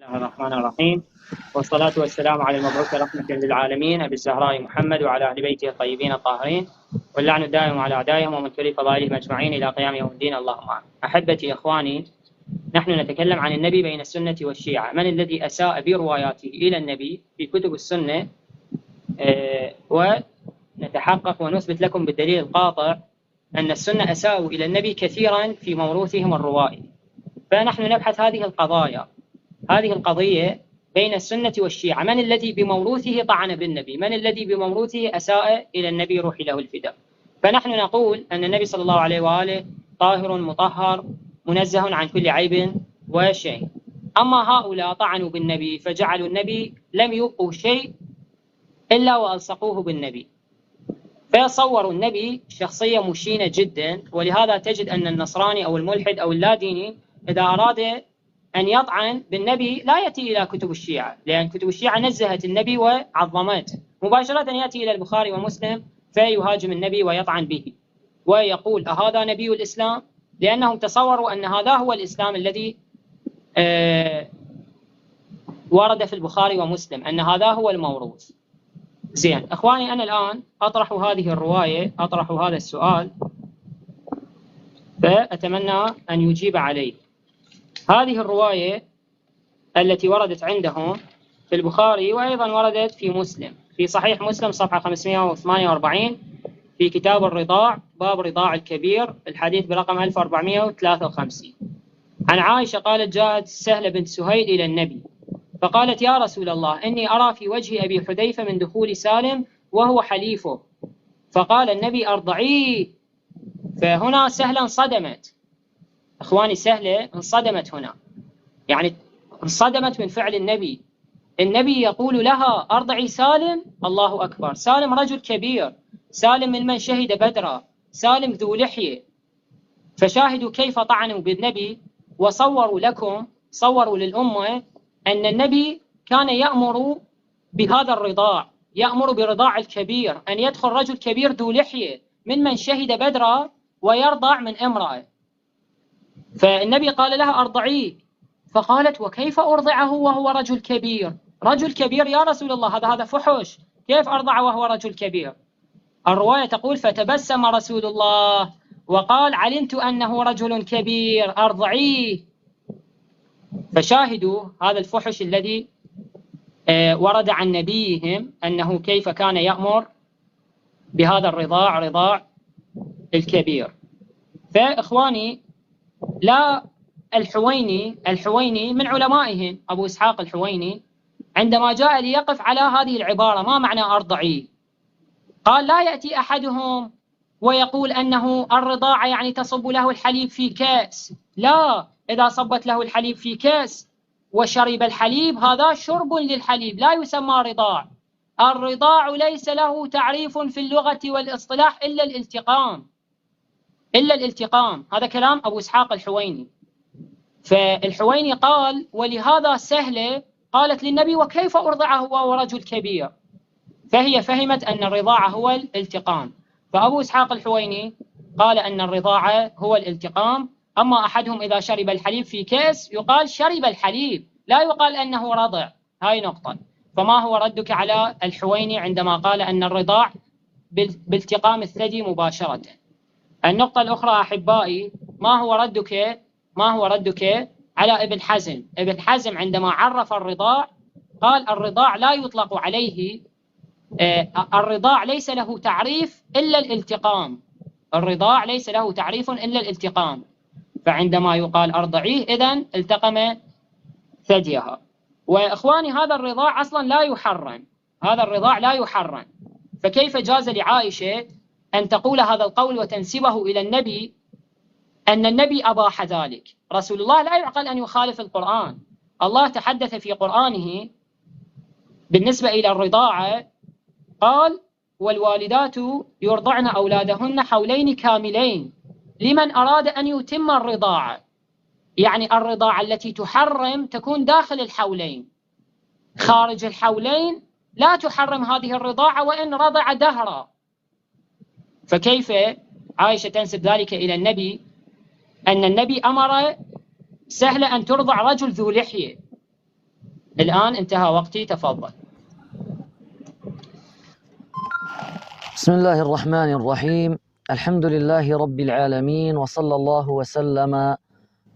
الله الرحمن الرحيم، والصلاة والسلام على المبعوث رحمة للعالمين أبي الزهراء محمد وعلى أهل بيته الطيبين الطاهرين، واللعن الدائم على أعدائهم ومن تولي فضائلهم أجمعين إلى قيام يوم الدين. اللهم آمين. أحبتي إخواني، نحن نتكلم عن النبي بين السنة والشيعة. من الذي أساء برواياته إلى النبي في كتب السنة؟ ونتحقق ونثبت لكم بالدليل القاطع أن السنة أساءوا إلى النبي كثيرا في موروثهم الروائي. فنحن نبحث هذه القضية بين السنة والشيعة. من الذي بموروثه طعن بالنبي؟ من الذي بموروثه أساء إلى النبي روح له الفداء؟ فنحن نقول أن النبي صلى الله عليه وآله طاهر مطهر منزه عن كل عيب وشيء. أما هؤلاء طعنوا بالنبي فجعلوا النبي لم يبقوا شيء إلا وألصقوه بالنبي، فصوروا النبي شخصية مشينة جدا. ولهذا تجد أن النصراني أو الملحد أو اللاديني إذا أراد أن يطعن بالنبي لا يأتي إلى كتب الشيعة، لأن كتب الشيعة نزهت النبي وعظمته. مباشرة يأتي إلى البخاري ومسلم فيهاجم النبي ويطعن به ويقول أهذا نبي الإسلام؟ لأنهم تصوروا أن هذا هو الإسلام الذي ورد في البخاري ومسلم، أن هذا هو الموروث. زين إخواني، أنا الآن أطرح هذه الرواية، أطرح هذا السؤال، فأتمنى أن يجيب عليه. هذه الرواية التي وردت عندهم في البخاري وأيضا وردت في مسلم، في صحيح مسلم صفحة 548 في كتاب الرضاع، باب رضاع الكبير، الحديث برقم 1453. عن عائشة قالت: جاءت سهلة بنت سهيل إلى النبي فقالت: يا رسول الله، إني أرى في وجه أبي حذيفة من دخول سالم وهو حليفه. فقال النبي: أرضعيه. فهنا سهلة انصدمت. إخواني، سهلة انصدمت هنا، يعني انصدمت من فعل النبي. النبي يقول لها: أرضعي سالم. الله أكبر، سالم رجل كبير، سالم من شهد بدرا، سالم ذو لحية. فشاهدوا كيف طعنوا بالنبي، صوروا للأمة أن النبي كان يأمر بهذا الرضاع، يأمر برضاع الكبير، أن يدخل رجل كبير ذو لحية من شهد بدرا ويرضع من امرأة. فالنبي قال لها: أرضعيه. فقالت: وكيف أرضعه وهو رجل كبير؟ رجل كبير يا رسول الله، هذا فحش، كيف أرضعه وهو رجل كبير؟ الرواية تقول: فتبسم رسول الله وقال: علمت أنه رجل كبير، أرضعيه. فشاهدوا هذا الفحش الذي ورد عن نبيهم، أنه كيف كان يأمر بهذا الرضاع، رضاع الكبير. فإخواني، لا الحويني من علمائهم أبو إسحاق الحويني عندما جاء ليقف على هذه العبارة ما معنى أرضعيه، قال: لا يأتي أحدهم ويقول أنه الرضاعة يعني تصب له الحليب في كأس. لا، إذا صبت له الحليب في كأس وشرب الحليب هذا شرب للحليب، لا يسمى رضاع. الرضاع ليس له تعريف في اللغة والاصطلاح إلا الالتقام. هذا كلام أبو إسحاق الحويني. فالحويني قال: ولهذا سهلة قالت للنبي: وكيف أرضعه وهو رجل كبير؟ فهي فهمت أن الرضاعة هو الالتقام. فأبو إسحاق الحويني قال أن الرضاعة هو الالتقام. أما أحدهم إذا شرب الحليب في كأس يقال شرب الحليب، لا يقال أنه رضع. هاي نقطة. فما هو ردك على الحويني عندما قال أن الرضاع بالتقام الثدي مباشرة؟ النقطة الأخرى أحبائي، ما هو ردك على ابن حزم؟ ابن حزم عندما عرف الرضاع قال: الرضاع لا يطلق عليه، الرضاع ليس له تعريف إلا الالتقام. الرضاع ليس له تعريف إلا الالتقام. فعندما يقال أرضعيه إذن التقم ثديها. وإخواني، هذا الرضاع أصلا لا يحرم، هذا الرضاع لا يحرم. فكيف جاز لعائشة أن تقول هذا القول وتنسبه إلى النبي، أن النبي أباح ذلك؟ رسول الله لا يعقل أن يخالف القرآن. الله تحدث في قرآنه بالنسبة إلى الرضاعة، قال: والوالدات يرضعن أولادهن حولين كاملين لمن أراد أن يتم الرضاعة. يعني الرضاعة التي تحرم تكون داخل الحولين، خارج الحولين لا تحرم هذه الرضاعة وإن رضع دهرا. فكيف عائشة تنسب ذلك إلى النبي، أن النبي أمر سهل أن ترضع رجل ذو لحية؟ الآن انتهى وقتي، تفضل. بسم الله الرحمن الرحيم. الحمد لله رب العالمين، وصلى الله وسلم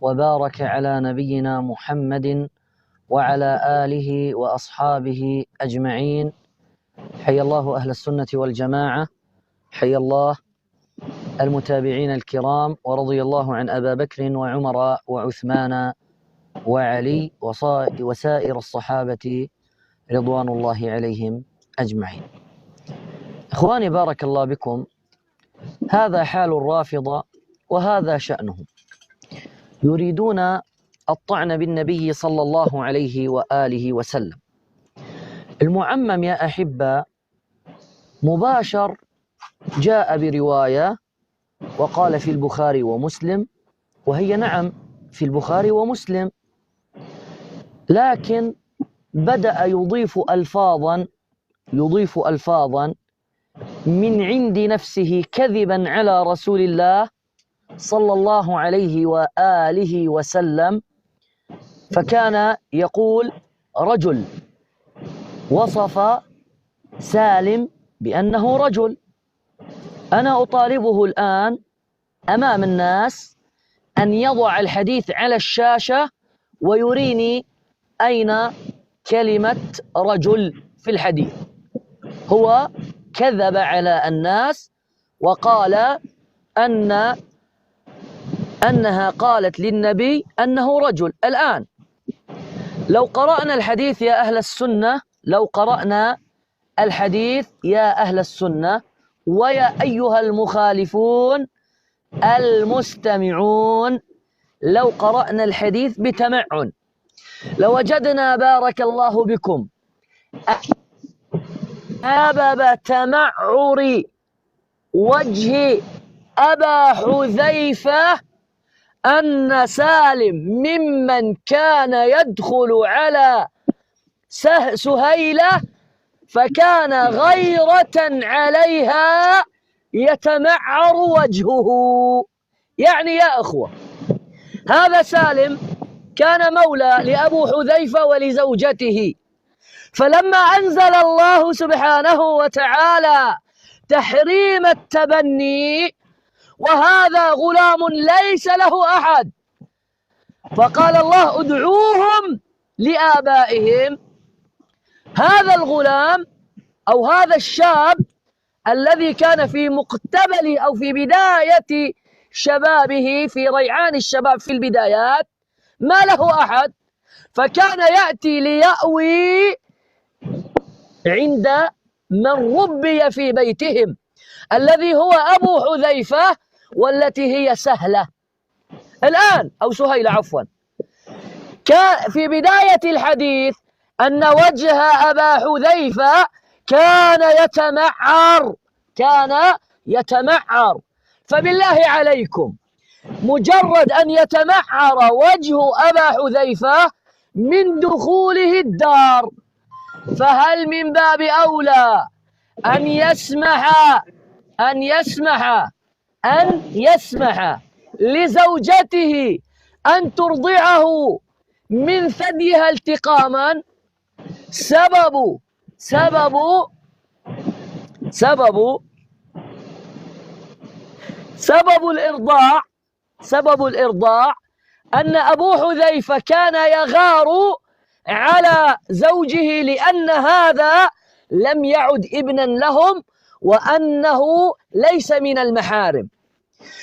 وبارك على نبينا محمد وعلى آله وأصحابه أجمعين. حي الله أهل السنة والجماعة، حي الله المتابعين الكرام، ورضي الله عن أبا بكر وعمر وعثمان وعلي وسائر الصحابة رضوان الله عليهم أجمعين. إخواني بارك الله بكم، هذا حال الرافضة وهذا شأنهم، يريدون الطعن بالنبي صلى الله عليه وآله وسلم. المعمم يا أحبة مباشر جاء برواية وقال في البخاري ومسلم، وهي نعم في البخاري ومسلم، لكن بدأ يضيف ألفاظا من عند نفسه كذبا على رسول الله صلى الله عليه وآله وسلم. فكان يقول رجل، وصف سالم بأنه رجل. أنا أطالبه الآن أمام الناس أن يضع الحديث على الشاشة ويريني أين كلمة رجل في الحديث. هو كذب على الناس وقال أنها قالت للنبي أنه رجل. الآن لو قرأنا الحديث يا أهل السنة، لو قرأنا الحديث يا أهل السنة ويا أيها المخالفون المستمعون، لو قرأنا الحديث بتمعن لوجدنا بارك الله بكم سبب تمعر وجه أبا حذيفة أن سالم ممن كان يدخل على سهيلة فكان غيرة عليها يتمعر وجهه. يعني يا أخوة، هذا سالم كان مولى لأبو حذيفة ولزوجته، فلما أنزل الله سبحانه وتعالى تحريم التبني وهذا غلام ليس له أحد، فقال الله ادعوهم لآبائهم. هذا الغلام أو هذا الشاب الذي كان في مقتبل أو في بداية شبابه، في ريعان الشباب في البدايات، ما له أحد، فكان يأتي ليأوي عند من ربي في بيتهم الذي هو أبو حذيفة والتي هي سهلة الآن أو سهيلة عفوا. كان في بداية الحديث أن وجه أبا حذيفة كان يتمعر. فبالله عليكم، مجرد أن يتمعر وجه أبا حذيفة من دخوله الدار، فهل من باب أولى أن يسمح لزوجته أن ترضعه من ثديها التقاما؟ سبب الإرضاع أن أبو حذيفة كان يغار على زوجه لأن هذا لم يعد ابنا لهم وأنه ليس من المحارم.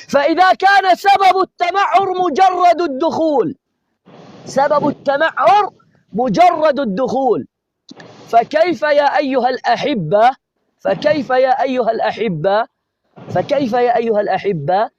فإذا كان سبب التمعر مجرد الدخول، فكيف يا أيها الأحبة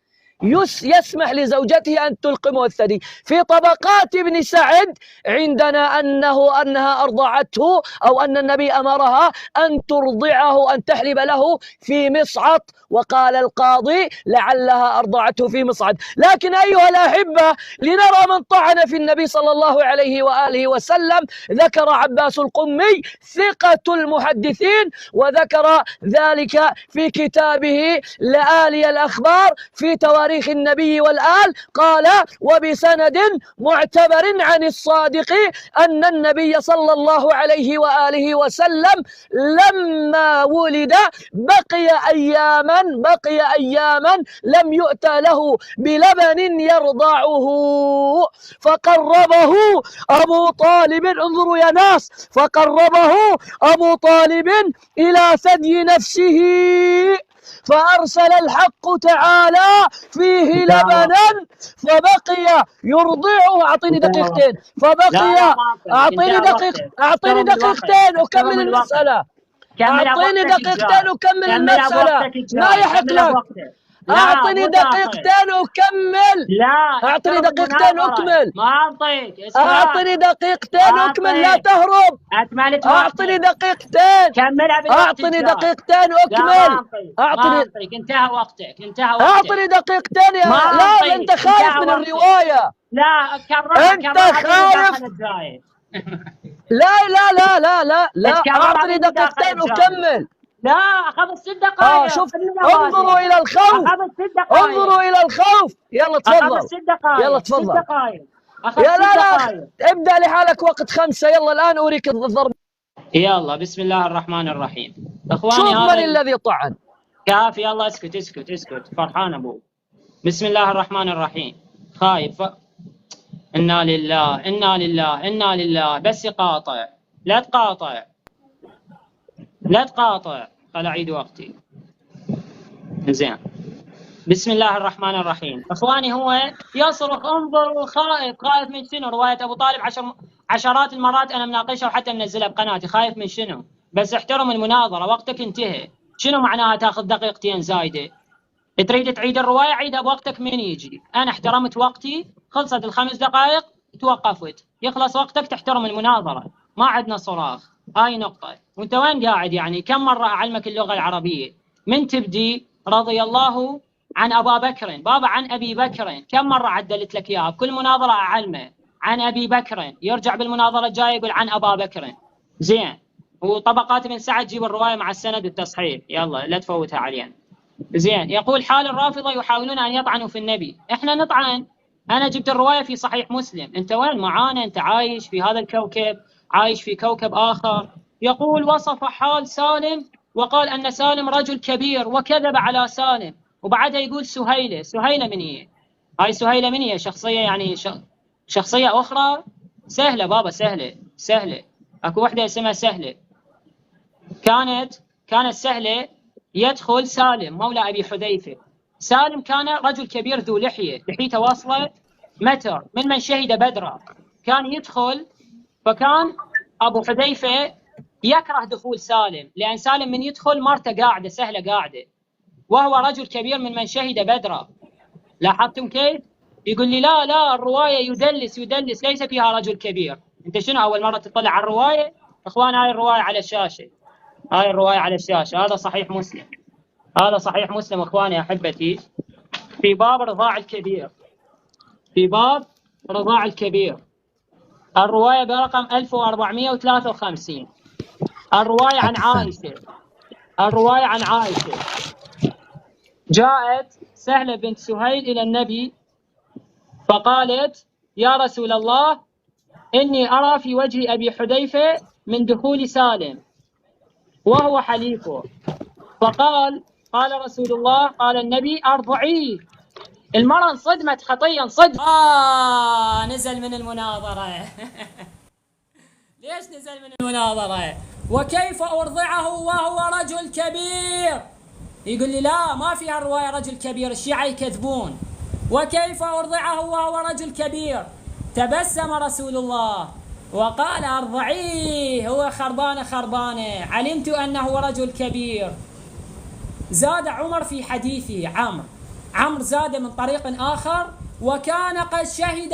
يسمح لزوجته أن تلقمه الثدي؟ في طبقات ابن سعد عندنا أنها أرضعته أو أن النبي أمرها أن ترضعه، أن تحلب له في مصعد، وقال القاضي لعلها أرضعته في مصعد. لكن أيها الأحبة، لنرى من طعن في النبي صلى الله عليه وآله وسلم، ذكر عباس القمي ثقة المحدثين، وذكر ذلك في كتابه لآلي الأخبار في تواريخ تاريخ النبي والآل قال وبسند معتبر عن الصادق أن النبي صلى الله عليه وآله وسلم لما ولد بقي أياما لم يؤتى له بلبن يرضعه، فقربه أبو طالب، انظروا يا ناس، فقربه أبو طالب إلى ثدي نفسه، فأرسل الحق تعالى فيه لبنا فبقي يرضعه. أعطيني دقيقتين، فبقي أعطيني دقيقتين أكمل المسألة. أعطيني دقيقتين أكمل المسألة، ما يحق لك. أعطني دقيقتين أكمل. لا أعطني دقيقتين أكمل. ما أعطيك. أعطني دقيقتين أكمل، لا تهرب. أعطني دقيقتين. أعطني دقيقتين أكمل. أعطني. انتهى وقتك. أعطني دقيقتين يا لا، أنت خايف من الرواية. لا أنت خايف. لا أعطني دقيقتين أكمل. لا أخذ 6 دقائق. شوف، انظروا إلى الخوف. انظروا إلى الخوف. يلا تفضل. يلا تفضل. يا لا ابدأ لحالك، وقت 5. يلا الآن أريك الضرب. يلا بسم الله الرحمن الرحيم. إخواني، شوف من الذي طعن. كافي، يلا اسكت فرحان أبوه. بسم الله الرحمن الرحيم. خايف. إنا لله. بس يقاطع، لا تقاطع. خل أعيد وقتي. زين. بسم الله الرحمن الرحيم. إخواني، هو يصرخ انظروا، خايف من شنو؟ رواية أبو طالب عشرات المرات أنا مناقشها وحتى منزلها بقناتي. خايف من شنو؟ بس احترم المناظرة، وقتك انتهى. شنو معناها تاخذ دقيقتين زايدة؟ تريد تعيد الرواية عيدها بوقتك من يجي. أنا احترمت وقتي، خلصت ال5 دقائق توقفت، يخلص وقتك، تحترم المناظرة، ما عندنا صراخ. هاي نقطة. وانت وين قاعد يعني؟ كم مرة أعلمك اللغة العربية؟ من تبدي رضي الله عن أبا بكر، بابا عن أبي بكر، كم مرة عدلت لك إياها؟ بكل مناظرة أعلمه عن أبي بكر، يرجع بالمناظرة الجاية يقول عن أبا بكر. زين. وطبقات ابن سعد جيب الرواية مع السند والتصحيح، يلا لا تفوتها علينا. زين. يقول حال الرافضة يحاولون أن يطعنوا في النبي. إحنا نطعن. أنا جبت الرواية في صحيح مسلم. أنت وين معانا؟ أنت عايش في هذا الكوكب، عايش في كوكب آخر. يقول وصف حال سالم وقال أن سالم رجل كبير وكذب على سالم. وبعدها يقول سهيلة من هي؟ هاي سهيلة من هي؟ شخصية يعني شخصية أخرى؟ سهلة بابا، سهلة. أكو وحدة اسمها سهلة. كانت سهلة يدخل سالم مولى أبي حذيفة. سالم كان رجل كبير ذو لحيته واصلة متر، من شهد بدرا. كان يدخل، فكان أبو حذيفة يكره دخول سالم، لأن سالم من يدخل مرته قاعدة، سهلة قاعدة، وهو رجل كبير من شهد بدرا. لاحظتم كيف؟ يقول لي لا الرواية يدلس ليس فيها رجل كبير. أنت شنو أول مرة تطلع على الرواية؟ إخوان، هاي الرواية على الشاشة. هذا صحيح مسلم. إخواني أحبتي، في باب رضاع الكبير، الرواية برقم 1453. الرواية عن عائشة. جاءت سهلة بنت سهيل إلى النبي فقالت يا رسول الله، إني أرى في وجه أبي حذيفة من دخول سالم وهو حليفه. فقال رسول الله، قال النبي أرضعيه. المرأة انصدمت خطيا نزل من المناظرة. ليش نزل من المناظرة؟ وكيف أرضعه وهو رجل كبير؟ يقول لي لا، ما فيها الرواية رجل كبير، الشيعة يكذبون. وكيف أرضعه وهو رجل كبير؟ تبسم رسول الله وقال أرضعيه، هو خربانة، علمت أنه رجل كبير. زاد عمر في حديثه، عمرو زاد من طريق آخر، وكان قد شهد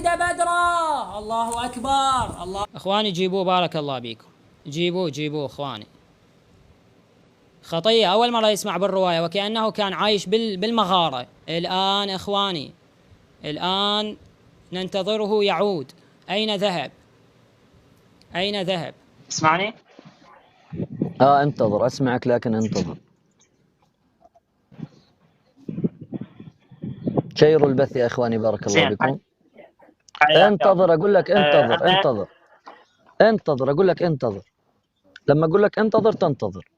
بدرا. الله أكبر. الله. إخواني جيبوه، بارك الله بيكم، جيبوه إخواني. خطية، أول مرة يسمع بالرواية، وكأنه كان عايش بالمغارة. الآن إخواني، ننتظره يعود. أين ذهب؟ اسمعني؟ انتظر، أسمعك لكن انتظر. شيروا البث يا إخواني، بارك الله زين. بكم. انتظر، أقول لك انتظر، أقول لك انتظر. لما أقول لك انتظر تنتظر.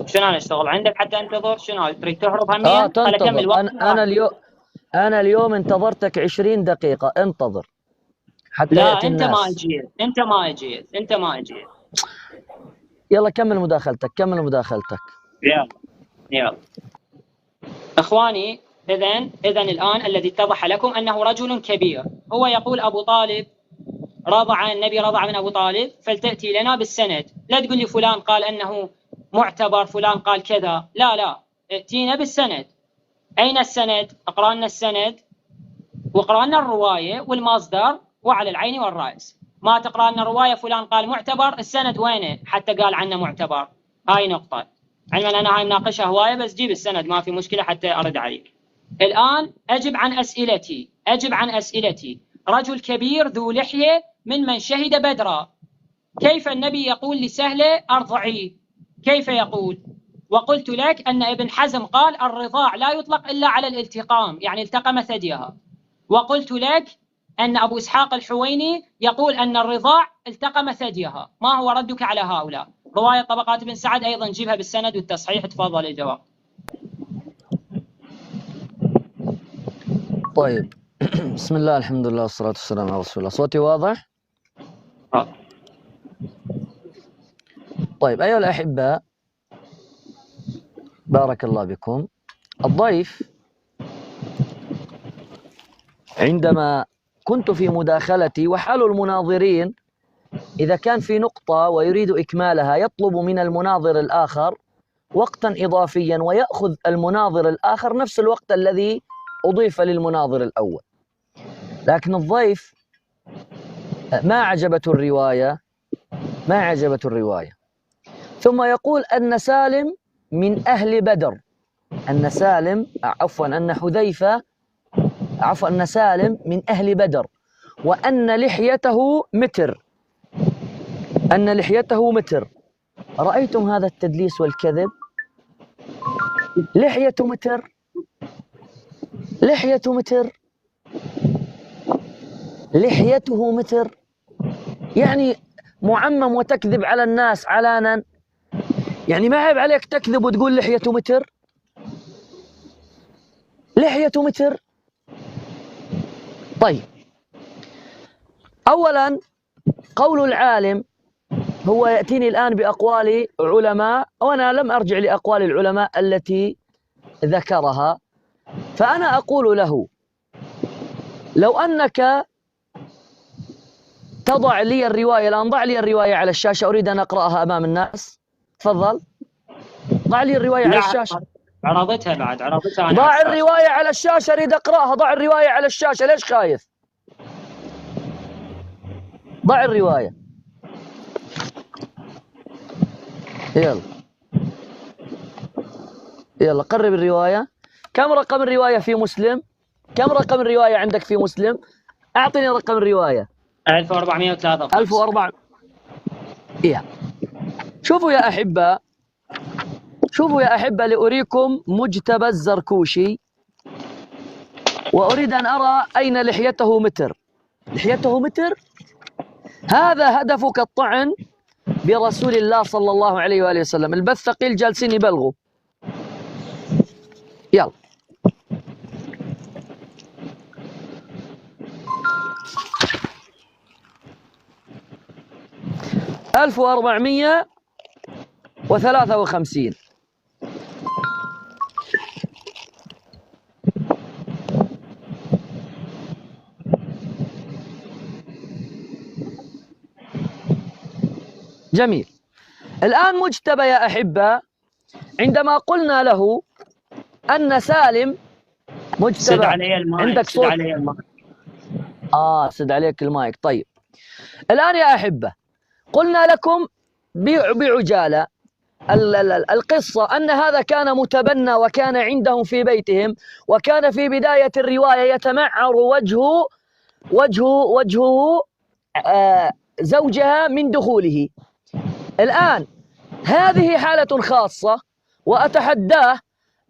شنو أنا أشتغل عندك حتى أنتظر؟ شنو تريد تهرب هميا؟ تنتظر. أنا اليوم انتظرتك 20 دقيقة، انتظر حتى لا يأتي أنت الناس. أنت ما أجيت. يلا كمل مداخلتك. يلا إخواني، إذن الآن الذي اتضح لكم أنه رجل كبير. هو يقول أبو طالب رضع، النبي رضع من أبو طالب، فلتأتي لنا بالسند. لا تقول لي فلان قال أنه معتبر، فلان قال كذا. لا، ائتينا بالسند. أين السند؟ اقرأ لنا السند، واقرأ لنا الرواية والمصدر، وعلى العين والرأس. ما تقرأ لنا رواية فلان قال معتبر، السند وينه حتى قال عنه معتبر؟ هاي نقطة. علما أنا هاي مناقشة هواية، بس جيب السند ما في مشكلة حتى أرد عليك. الآن أجب عن أسئلتي. رجل كبير ذو لحية من شهد بدرا، كيف النبي يقول لسهلة أرضعيه؟ كيف يقول؟ وقلت لك أن ابن حزم قال الرضاع لا يطلق إلا على الالتقام، يعني التقم ثديها. وقلت لك أن أبو إسحاق الحويني يقول أن الرضاع التقم ثديها. ما هو ردك على هؤلاء؟ رواية طبقات بن سعد أيضا جيبها بالسند والتصحيح. تفضل الجواب. طيب بسم الله، الحمد لله والصلاة والسلام على رسول الله. صوتي واضح؟ طيب أيها الأحباء، بارك الله بكم. الضيف عندما كنت في مداخلتي، وحال المناظرين إذا كان في نقطة ويريد إكمالها يطلب من المناظر الآخر وقتا إضافيا، ويأخذ المناظر الآخر نفس الوقت الذي أضيف للمناظر الأول. لكن الضيف ما عجبته الرواية، ثم يقول أن سالم من أهل بدر، أن سالم من أهل بدر، وأن لحيته متر. رأيتم هذا التدليس والكذب؟ لحيته متر، يعني معمم وتكذب على الناس علانا. يعني ما عيب عليك تكذب وتقول لحيته متر. طيب، أولا قول العالم هو يأتيني الآن بأقوال علماء، وأنا لم أرجع لأقوال العلماء التي ذكرها. فأنا أقول له لو أنك تضع لي الرواية الآن، ضع لي الرواية على الشاشة، أريد أن أقرأها أمام الناس. تفضل، ضع لي الرواية على الشاشة. عرضتها أنا. ضع الرواية على الشاشة، أريد أقرأها. ضع الرواية على الشاشة، ليش خايف؟ ضع الرواية. يلا قرب الرواية. كم رقم الرواية في مسلم؟ كم رقم الرواية عندك في مسلم؟ أعطني رقم الرواية. 1403. 1400. شوفوا يا أحبة، لأريكم مجتبى الزركوشي، وأريد أن أرى أين لحيته متر. هذا هدفك الطعن برسول الله صلى الله عليه وآله وسلم. البث ثقيل، جالسين يبلغوا. يلا. ألف 1453. جميل. الآن مجتبى يا أحبة، عندما قلنا له أن سالم مجتبى، سد علي المايك. عندك صوت؟ سد عليك المايك. طيب الآن يا أحبة، قلنا لكم بعجالة القصة أن هذا كان متبنى، وكان عندهم في بيتهم، وكان في بداية الرواية يتمعر وجهه زوجها من دخوله. الآن هذه حالة خاصة، وأتحداه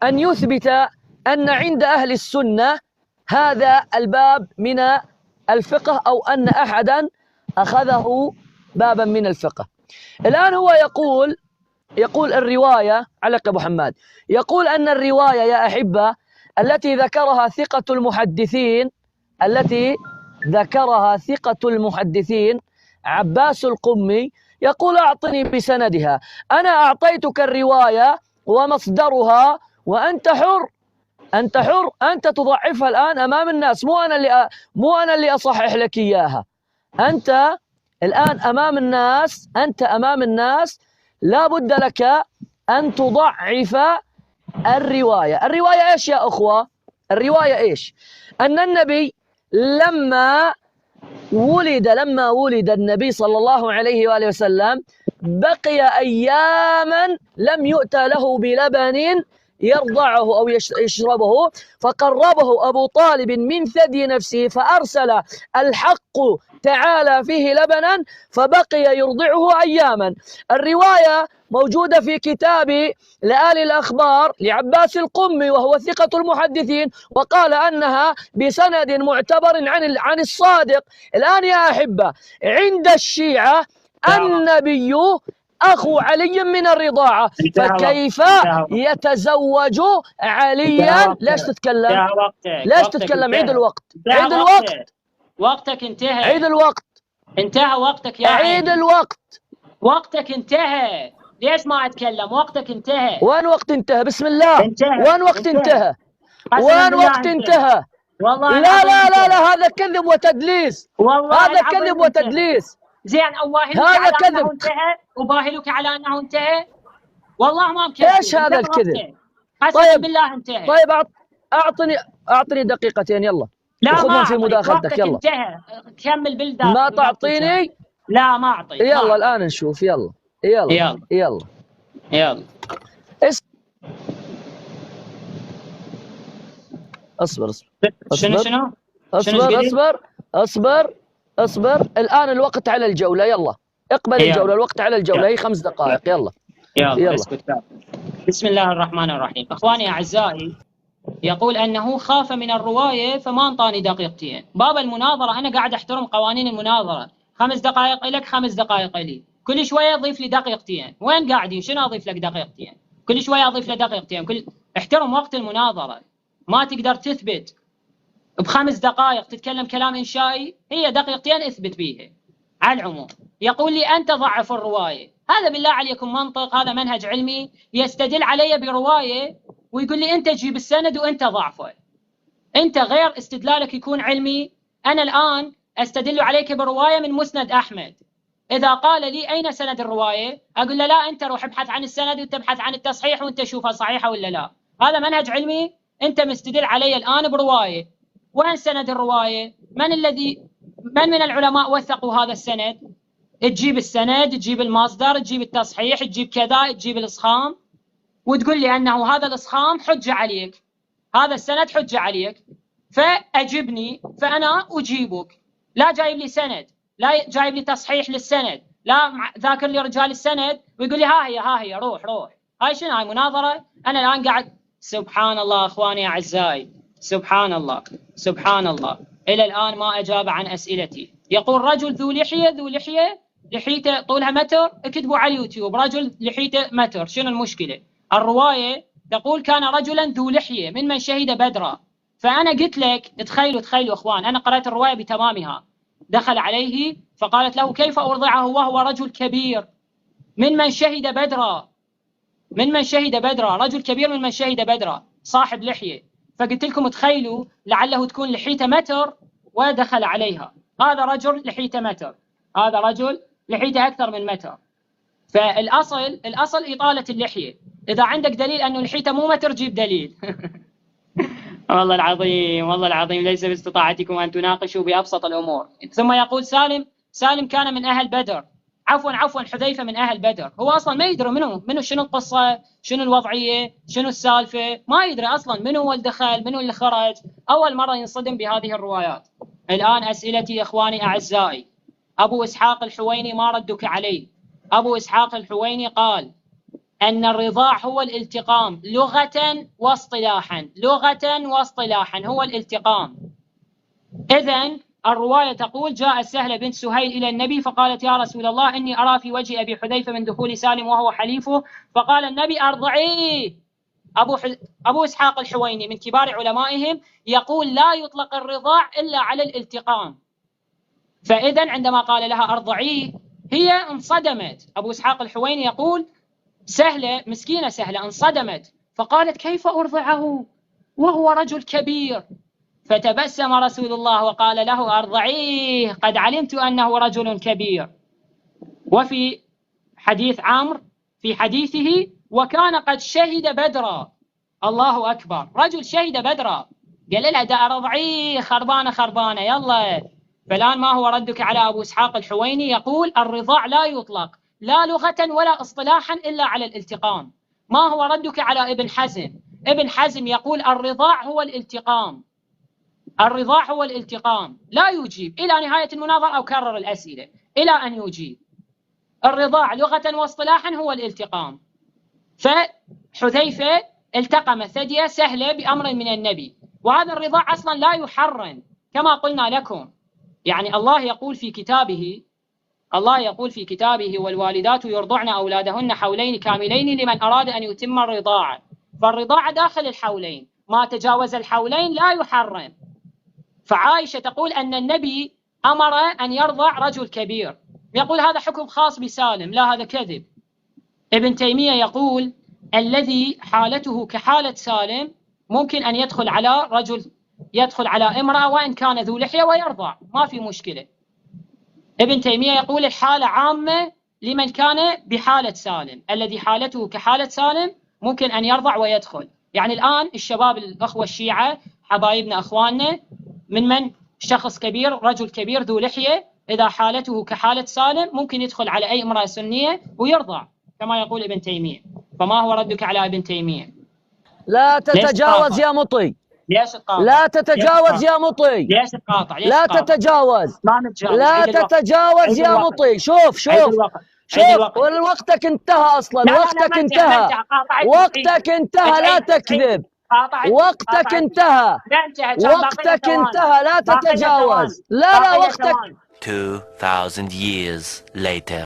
أن يثبت أن عند أهل السنة هذا الباب من الفقه، أو أن أحدا أخذه بابا من الفقه. الآن هو يقول الرواية، علق أبو حماد، يقول أن الرواية يا أحبة التي ذكرها ثقة المحدثين عباس القمي، يقول أعطني بسندها، أنا أعطيتك الرواية ومصدرها وأنت حر، أنت تضعفها الآن أمام الناس، مو أنا اللي أصحح لك إياها. أنت الآن أمام الناس لا بد لك أن تضعف الرواية. الرواية إيش يا أخوة؟ الرواية إيش؟ أن النبي لما ولد النبي صلى الله عليه وآله وسلم بقي أياما لم يؤتى له بلبن يرضعه أو يشربه، فقربه أبو طالب من ثدي نفسه فأرسل الحق تعالى فيه لبنا فبقي يرضعه أياما. الرواية موجودة في كتاب لآل الأخبار لعباس القمي وهو ثقة المحدثين، وقال أنها بسند معتبر عن الصادق. الآن يا أحبة عند الشيعة النبي أخو علي من الرضاعة، فكيف يتزوج عليا؟ ليش تتكلم؟ ليش تتكلم؟ عيد الوقت. وقتك انتهى. عيد الوقت. انتهى وقتك يا عيد الوقت. وقتك انتهى. ليش ما أتكلم؟ وقتك انتهى. وين وقت انتهى؟ بسم الله. وين وقت انتهى؟ وين وقت انتهى؟ والله لا لا لا لا، هذا كذب وتدليس. هذا كذب وتدليس. زين أواهلك على أنه انتهى، وباهلك على أنه انتهى. والله ما مكذب. ايش هذا الكذب؟ قسما بالله انتهى. طيب أعطني دقيقتين يلا. لا ما في مداخلتك يلا. انتهى. كمل بالدار. ما تعطيني؟ لا ما أعطيك. يلا الآن نشوف. يلا اصبر. الآن الوقت على الجولة. يلا اقبل الجولة. الوقت على الجولة هي 5 دقائق. يلا. بسم الله الرحمن الرحيم. اخواني اعزائي، يقول انه خاف من الرواية فما انطاني دقيقتين. باب المناظرة انا قاعد احترم قوانين المناظرة، 5 دقائق لك 5 دقائق لي، كل شوية اضيف لي دقيقتين. وين قاعدين؟ شنو اضيف لك دقيقتين؟ كل شوية اضيف له دقيقتين. احترم وقت المناظرة. ما تقدر تثبت ب5 دقائق تتكلم كلام إنشائي، هي دقيقتين اثبت بيها. على العموم يقول لي أنت ضعف الرواية. هذا بالله عليكم منطق؟ هذا منهج علمي؟ يستدل علي برواية ويقول لي أنت تجيب السند وأنت ضعفه. أنت غير استدلالك يكون علمي. أنا الآن أستدل عليك برواية من مسند أحمد، إذا قال لي أين سند الرواية أقول له لا أنت روح ابحث عن السند وتبحث عن التصحيح وأنت شوفها صحيحة ولا لا. هذا منهج علمي. أنت مستدل علي الآن برواية، وين سند الرواية؟ من العلماء وثقوا هذا السند؟ تجيب السند، تجيب المصدر، تجيب التصحيح، تجيب كذا، تجيب الإصخام وتقول لي أنه هذا الإصخام حجة عليك، هذا السند حجة عليك، فأجبني فأنا أجيبك. لا جايب لي سند، لا جايب لي تصحيح للسند، لا ذاكر لي رجال السند ويقول لي ها هي روح. هاي شنو؟ هاي مناظرة؟ أنا الآن قاعد. سبحان الله اخواني اعزائي، سبحان الله الى الان ما اجاب عن اسئلتي. يقول رجل ذو لحيه لحيته طولها متر، اكتبوا على اليوتيوب رجل لحيته متر، شنو المشكله؟ الروايه تقول كان رجلا ذو لحيه ممن شهد بدرا. فانا قلت لك تخيلوا اخوان، انا قرأت الروايه بتمامها. دخل عليه فقالت له كيف ارضعه وهو رجل كبير ممن شهد بدرا. رجل كبير ممن شهد بدرا، صاحب لحية. فقلت لكم تخيلوا لعله تكون لحيته متر ودخل عليها. هذا رجل لحيته متر، هذا رجل لحيته أكثر من متر. فالأصل إطالة اللحية. إذا عندك دليل أنه لحيته مو متر جيب دليل. والله العظيم ليس باستطاعتكم أن تناقشوا بأبسط الأمور. ثم يقول سالم كان من أهل بدر. عفوا حذيفة من أهل بدر. هو أصلا ما يدري منو شنو القصة، شنو الوضعية، شنو السالفة، ما يدري أصلا منو هو اللي دخل منو اللي خرج. أول مرة ينصدم بهذه الروايات. الآن أسئلتي يا إخواني أعزائي. أبو إسحاق الحويني ما ردك عليه. أبو إسحاق الحويني قال أن الرضاع هو الالتقام لغة واصطلاحا، لغة واصطلاحا هو الالتقام. إذن الرواية تقول: جاء سهلة بنت سهيل إلى النبي فقالت: يا رسول الله إني أرى في وجه أبي حذيفة من دخول سالم وهو حليفه، فقال النبي: أرضعيه. أبو إسحاق الحويني من كبار علمائهم يقول: لا يطلق الرضاع إلا على الالتقام. فإذن عندما قال لها أرضعيه هي انصدمت. أبو إسحاق الحويني يقول: سهلة مسكينة سهلة انصدمت، فقالت: كيف أرضعه وهو رجل كبير؟ فتبسم رسول الله وقال له: أرضعيه، قد علمت أنه رجل كبير. وفي حديث عمرو في حديثه: وكان قد شهد بدرا. الله أكبر، رجل شهد بدرا، قال لها: دا أرضعيه، خربانة خربانة يلا. فالآن ما هو ردك على أبو إسحاق الحويني؟ يقول: الرضاع لا يطلق لا لغة ولا اصطلاحا إلا على الالتقام. ما هو ردك على ابن حزم؟ ابن حزم يقول: الرضاع هو الالتقام، الرضاع هو الالتقام. لا يجيب إلى نهاية المناظرة أو كرر الأسئلة إلى أن يجيب. الرضاع لغة واصطلاحا هو الالتقام. فحذيفة التقم ثدي سهلة بأمر من النبي، وهذا الرضاع أصلا لا يحرم كما قلنا لكم. يعني الله يقول في كتابه: والوالدات يرضعن أولادهن حولين كاملين لمن أراد أن يتم الرضاعة. فالرضاعة داخل الحولين، ما تجاوز الحولين لا يحرم. فعائشة تقول أن النبي أمر أن يرضع رجل كبير، يقول هذا حكم خاص بسالم. لا، هذا كذب. ابن تيمية يقول: الذي حالته كحالة سالم ممكن أن يدخل على رجل، يدخل على امرأة وإن كان ذو لحية ويرضع، ما في مشكلة. ابن تيمية يقول الحالة عامة لمن كان بحالة سالم، الذي حالته كحالة سالم ممكن أن يرضع ويدخل. يعني الآن الشباب الأخوة الشيعة حبايبنا أخواننا، من شخص كبير، رجل كبير ذو لحية، إذا حالته كحالة سالم ممكن يدخل على أي امرأة سنية ويرضع كما يقول ابن تيمية. فما هو ردك على ابن تيمية؟ لا تتجاوز يا مطي. ليش تقاطع؟ لا تتجاوز يا مطي. ليش تقاطع؟ لا تتجاوز. لا تتجاوز يا مطي. شوف وقتك انتهى أصلا. وقتك انتهى. وقتك انتهى، لا تكذب. وقتك انتهى. وقتك انتهى، لا تتجاوز. لا وقتك. 2000 years later.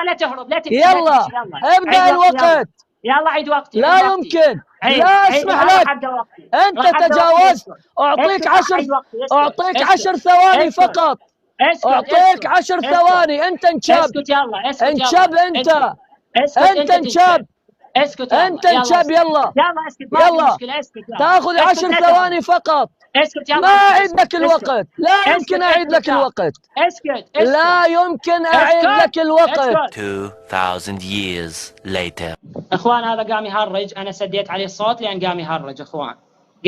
لا تهرب، لا تكذب. يلا ابدأ الوقت. يلا عيد وقتي. لا يمكن. لا اسمح لك. أنت تجاوزت. أعطيك 10 ثواني فقط. أعطيك 10 ثواني. أنت انشب. اسكت يلا. انشب أنت. أنت انشب. أنت انشب. يلا اسكت. يلا تأخذ 10 ثواني فقط. اسكت يلا. ما أعيد لك الوقت. لا يمكن أعيد لك الوقت. لا يمكن أعيد لك الوقت. 2000 years later. اخوان هذا قام يهرج، انا سديت عليه الصوت لان قام يهرج. اخوان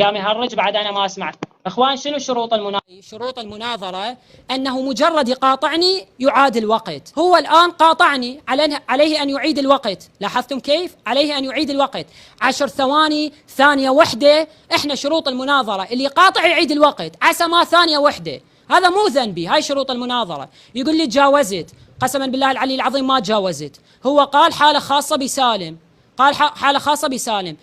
قام يهرج بعد انا ما اسمع. اخوان شنو شروط المناظرة؟ شروط المناظرة انه مجرد يقاطعني يعاد الوقت. هو الان قاطعني، عليه ان يعيد الوقت. لاحظتم كيف؟ عليه ان يعيد الوقت 10 ثواني، ثانية واحدة. احنا شروط المناظرة اللي يقاطع يعيد الوقت، عسى ما ثانية واحدة. هذا مو ذنبي، هاي شروط المناظرة. يقول لي تجاوزت. قسما بالله العلي العظيم ما تجاوزت. هو قال حالة خاصة بسالم، قال حالة خاصة بسالم.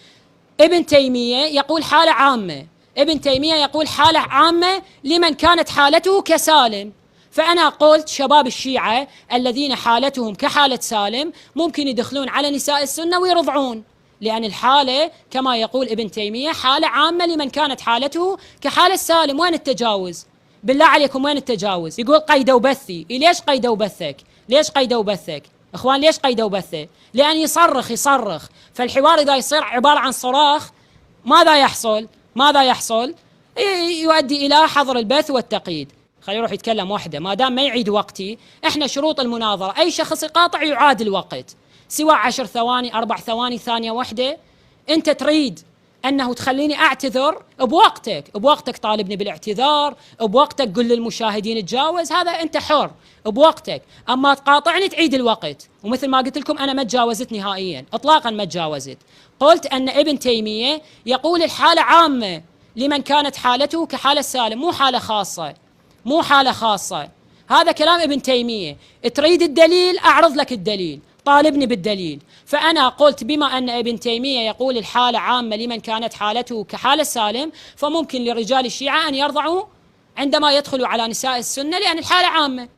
ابن تيمية يقول حالة عامة. ابن تيمية يقول حالة عامة لمن كانت حالته كسالم. فأنا قلت شباب الشيعة الذين حالتهم كحالة سالم ممكن يدخلون على نساء السنة ويرضعون، لأن الحالة كما يقول ابن تيمية حالة عامة لمن كانت حالته كحالة سالم. وين التجاوز؟ بالله عليكم وين التجاوز؟ يقول قيدوا بثي. ليش قيدوا بثك؟ ليش قيدوا بثك؟ اخوان ليش قيدوا بثه؟ لأن يصرخ. فالحوار إذا يصير عبارة عن صراخ ماذا يحصل؟ يؤدي إلى حظر البث والتقييد. خليه يروح يتكلم وحده ما دام ما يعيد وقتي. احنا شروط المناظرة أي شخص يقاطع يعاد الوقت، سواء 10 ثواني، 4 ثواني، ثانية واحدة. أنت تريد أنه تخليني أعتذر بوقتك طالبني بالاعتذار، بوقتك قل للمشاهدين تجاوز، هذا أنت حر بوقتك. أما تقاطعني تعيد الوقت. ومثل ما قلت لكم أنا ما تجاوزت نهائيا، إطلاقا ما تجاوزت. قلت أن ابن تيمية يقول الحالة عامة لمن كانت حالته كحالة سالم، مو حالة خاصة. هذا كلام ابن تيمية. تريد الدليل أعرض لك الدليل. طالبني بالدليل. فأنا قلت بما أن ابن تيمية يقول الحالة عامة لمن كانت حالته كحالة سالم، فممكن لرجال الشيعة أن يرضعوا عندما يدخلوا على نساء السنة، لأن الحالة عامة.